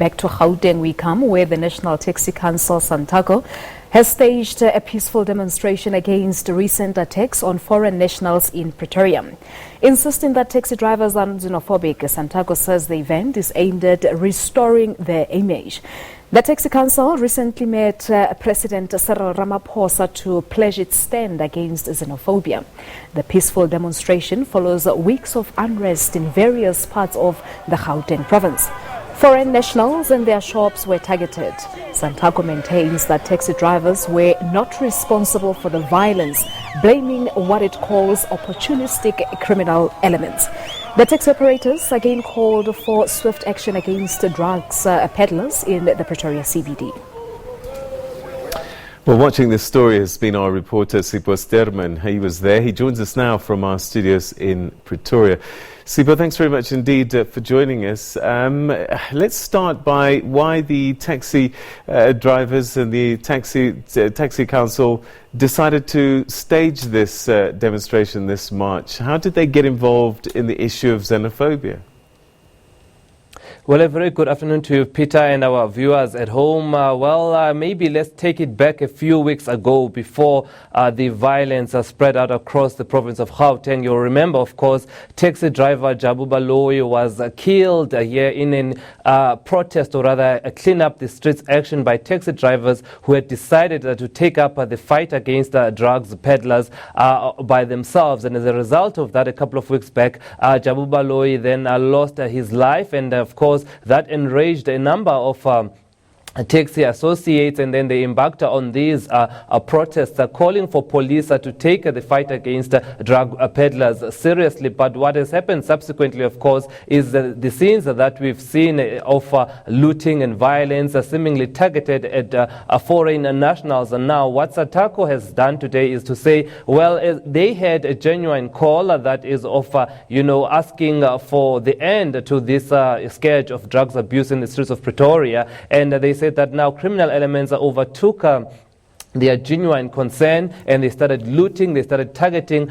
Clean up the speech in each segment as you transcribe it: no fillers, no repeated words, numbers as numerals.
Back to Gauteng we come, where the National Taxi Council, Santaco, has staged a peaceful demonstration against recent attacks on foreign nationals in Pretoria. Insisting that taxi drivers are xenophobic, Santaco says the event is aimed at restoring their image. The Taxi Council recently met President Cyril Ramaphosa to pledge its stand against xenophobia. The peaceful demonstration follows weeks of unrest in various parts of the Gauteng province. Foreign nationals and their shops were targeted. Santaco maintains that taxi drivers were not responsible for the violence, blaming what it calls opportunistic criminal elements. The taxi operators again called for swift action against drugs peddlers in the Pretoria CBD. Well, watching this story has been our reporter Sipho Stuurman. He was there. He joins us now from our studios in Pretoria. Sipho, thanks very much indeed for joining us. Let's start by why the taxi drivers and the taxi council decided to stage this demonstration this March. How did they get involved in the issue of xenophobia? Well, a very good afternoon to you, Peter, and our viewers at home. Maybe let's take it back a few weeks ago before the violence spread out across the province of Gauteng. You'll remember, of course, taxi driver Jabu Baloyi was killed here in a protest, or rather a clean up the streets action by taxi drivers who had decided to take up the fight against drugs peddlers by themselves. And as a result of that, a couple of weeks back, Jabu Baloyi then lost his life, and of course, that enraged a number of taxi associates, and then they embarked on these protests calling for police to take the fight against drug peddlers seriously. But what has happened subsequently, of course, is the scenes that we've seen of looting and violence seemingly targeted at foreign nationals. And now what Santaco has done today is to say, well, they had a genuine call that is of, asking for the end to this scourge of drugs abuse in the streets of Pretoria. And they said that now criminal elements overtook their genuine concern, and they started looting, they started targeting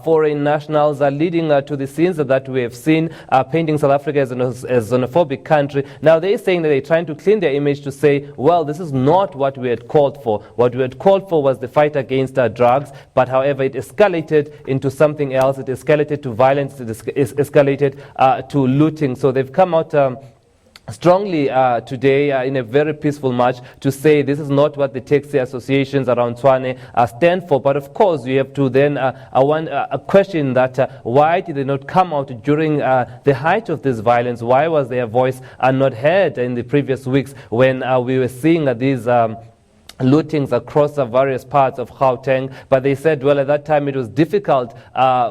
foreign nationals, leading to the scenes that we have seen, painting South Africa as a xenophobic country. Now they're saying that they're trying to clean their image to say, well, this is not what we had called for. What we had called for was the fight against drugs, but however it escalated into something else. It escalated to violence, it escalated to looting. So they've come out strongly today in a very peaceful march to say this is not what the taxi associations around Tshwane stand for. But of course we have to then question that why did they not come out during the height of this violence? Why was their voice not heard in the previous weeks when we were seeing these lootings across various parts of Gauteng? But they said, well, at that time it was difficult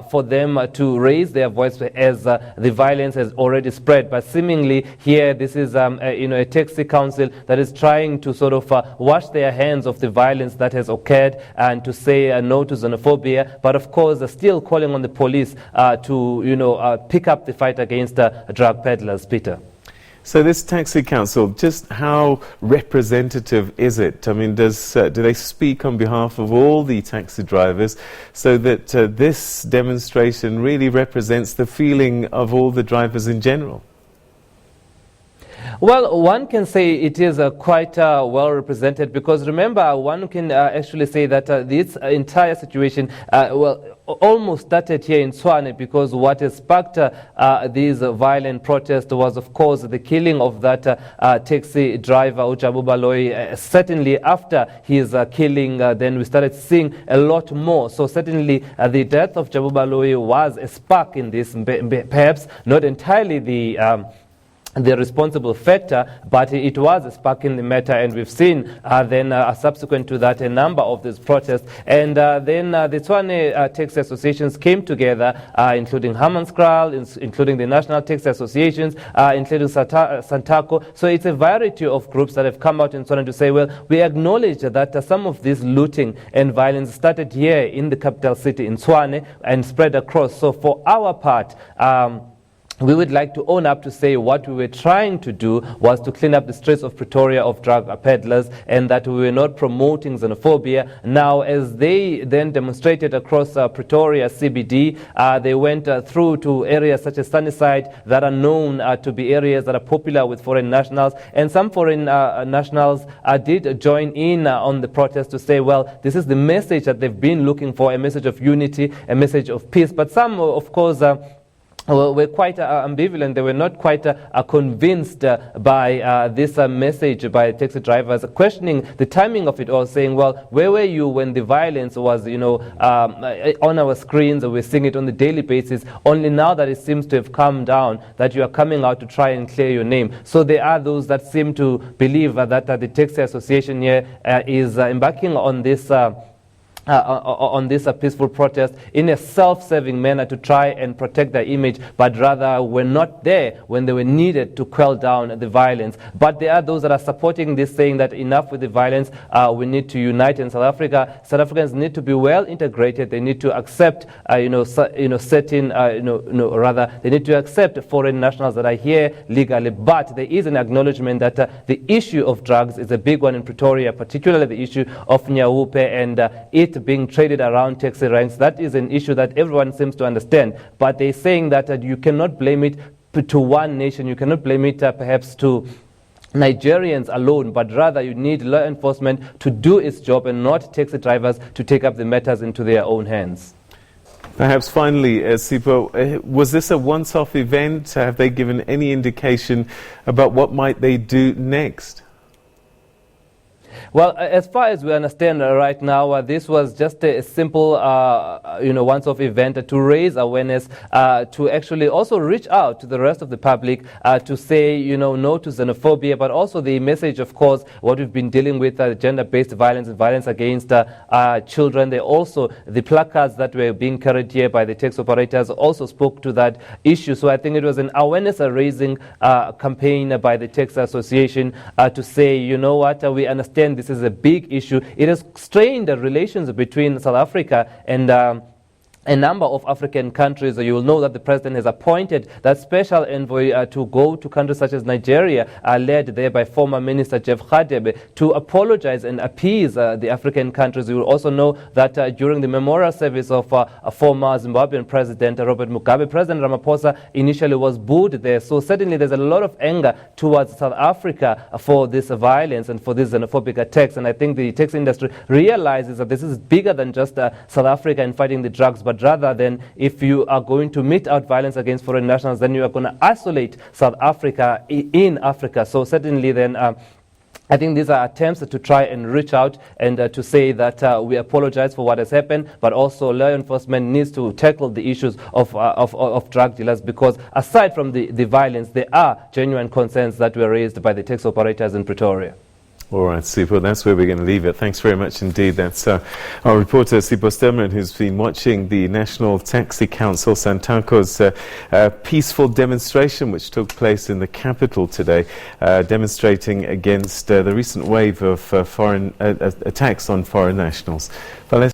for them to raise their voice as the violence has already spread. But seemingly here, this is a taxi council that is trying to sort of wash their hands of the violence that has occurred and to say no to xenophobia. But of course, they're still calling on the police to pick up the fight against drug peddlers. Peter. So this taxi council, just how representative is it? I mean, do they speak on behalf of all the taxi drivers so that this demonstration really represents the feeling of all the drivers in general? Well, one can say it is quite well represented, because remember, one can actually say that this entire situation, almost started here in Tshwane, because what has sparked these violent protests was, of course, the killing of that taxi driver, Jabu Baloyi. Certainly after his killing, then we started seeing a lot more. So certainly the death of Jabu Baloyi was a spark in this, perhaps not entirely the responsible factor, but it was a spark in the matter, and we've seen then subsequent to that a number of these protests, and then the Tshwane taxi associations came together, including Hammanskraal, including the National Taxi Associations, including Santaco. So it's a variety of groups that have come out in Tshwane to say, well, we acknowledge that some of this looting and violence started here in the capital city in Tshwane and spread across. So for our part, we would like to own up to say what we were trying to do was to clean up the streets of Pretoria of drug peddlers, and that we were not promoting xenophobia. Now, as they then demonstrated across Pretoria CBD, they went through to areas such as Sunnyside that are known to be areas that are popular with foreign nationals, and some foreign nationals did join in on the protest to say, well, this is the message that they've been looking for, a message of unity, a message of peace. But some, of course, were quite ambivalent. They were not quite convinced by this message by taxi drivers, questioning the timing of it all, saying, well, where were you when the violence was, on our screens, we're seeing it on the daily basis, only now that it seems to have calmed down, that you are coming out to try and clear your name. So there are those that seem to believe that the Taxi Association here is embarking on this peaceful protest in a self-serving manner to try and protect their image, but rather were not there when they were needed to quell down the violence. But there are those that are supporting this, saying that enough with the violence, we need to unite in South Africa. South Africans need to be well integrated. They need to accept, they need to accept foreign nationals that are here legally. But there is an acknowledgement that the issue of drugs is a big one in Pretoria, particularly the issue of Nyawupe and it being traded around taxi ranks. That is an issue that everyone seems to understand, but they're saying that you cannot blame it to one nation, you cannot blame it perhaps to Nigerians alone, but rather you need law enforcement to do its job and not taxi drivers to take up the matters into their own hands. Perhaps finally, Sipho, was this a once-off event? Have they given any indication about what might they do next? Well, as far as we understand right now, this was just a simple, once-off event to raise awareness, to actually also reach out to the rest of the public to say, no to xenophobia, but also the message, of course, what we've been dealing with, gender-based violence and violence against children. They also, the placards that were being carried here by the taxi operators also spoke to that issue. So I think it was an awareness-raising campaign by the Taxi Association to say, you know what, we understand this is a big issue. It has strained the relations between South Africa and a number of African countries. You will know that the president has appointed that special envoy to go to countries such as Nigeria, led there by former Minister Jeff Radebe, to apologize and appease the African countries. You will also know that during the memorial service of former Zimbabwean President Robert Mugabe, President Ramaphosa initially was booed there. So certainly there's a lot of anger towards South Africa for this violence and for these xenophobic attacks. And I think the taxi industry realizes that this is bigger than just South Africa in fighting the drugs, but rather than if you are going to mete out violence against foreign nationals, then you are going to isolate South Africa in Africa. So certainly then I think these are attempts to try and reach out and to say that we apologize for what has happened, but also law enforcement needs to tackle the issues of drug dealers, because aside from the violence, there are genuine concerns that were raised by the taxi operators in Pretoria. All right, Sipho, that's where we're going to leave it. Thanks very much indeed. That's our reporter, Sipho Stuurman, who's been watching the National Taxi Council, Santaco's peaceful demonstration, which took place in the capital today, demonstrating against the recent wave of foreign attacks on foreign nationals. Well,